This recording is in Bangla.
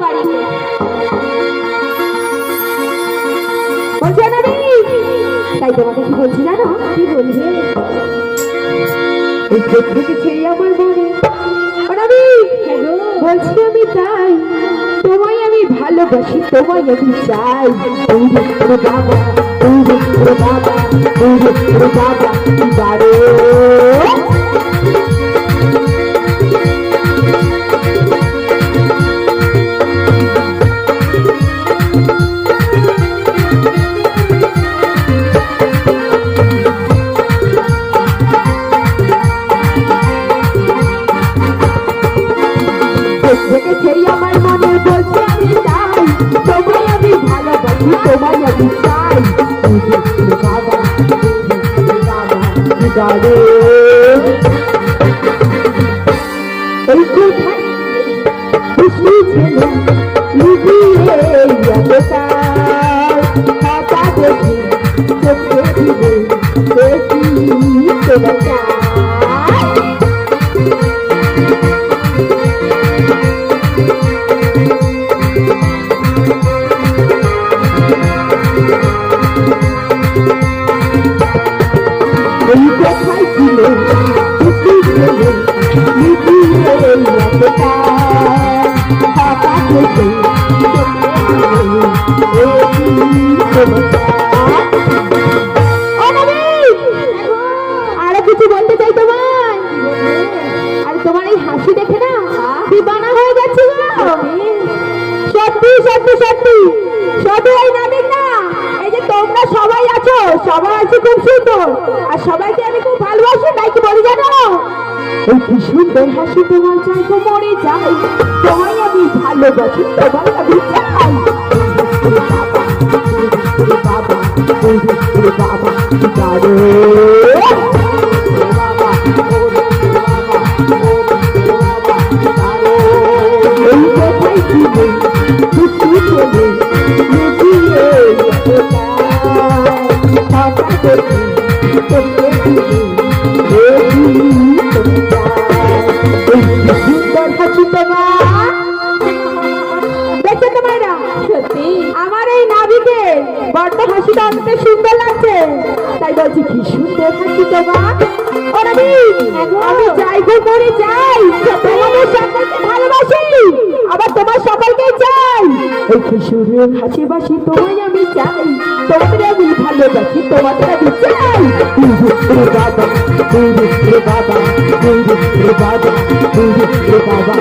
বাড়িতে। বলছি নবী, তাই তোমাকে কি বলছি জানো? কি বলবে? এই চোখ থেকে ছেড়ে আমার মনে নবী, বলছি আমি তাই তোমায় আমি ভালোবাসি, তোমায় আমি চাই। বাবা বাবা বাবা বারো থেকে ছেড়ে আমার মনে বলছে আমি চাই তোমায় আমি ভালোবাসি, তোমায় আমি চাই। বাবা বাবা এই কোথায় খুশি ছিল লিখিয়ে খাতা দেখি চোখে দিবে দেখি তোমার চাই। কোথায় ছিল আরো কিছু বলতে চাই তোমায়। আর তোমার এই হাসি দেখে না দিবানা হয়ে যাচ্ছে গো। সত্যি সত্যি সত্যি শুধু এই নাটক না, এই যে তোমরা সবাই আছো, সবাই আছে খুব সুন্দর, আর সবাইকে আমি খুব ভালোবাসি। তাই কি বলি জানো? এই কি সুন্দর হাসি তোমার চাই তো মরে যাই, তোমায় আমি ভালোবাসি, তোমায় আমি চাই। বাবা বাবা এই কোথায় ছিল খুশি ছেলে লুকিয়ে সুন্দর হাসি তোমার দেখে তোমারা সত্যি আমার এই নাবিকে বড্ড হাসিটা অনেকটা সুন্দর লাগছে। তাই বলছি কি সুন্দর হাসি তোমার। ও নবী, আমি যাই গো করে যাই, তোমাদের সকলকে ভালোবাসি, আবার তোমার সকলকে চাই। এই কিশোরের হাসি বাসি তোমায় আমি চাই, তোমাদের আমি ভালোবাসি, তোমাদের আমি চাই। বাবা বাবা বাবা বাবা বাবা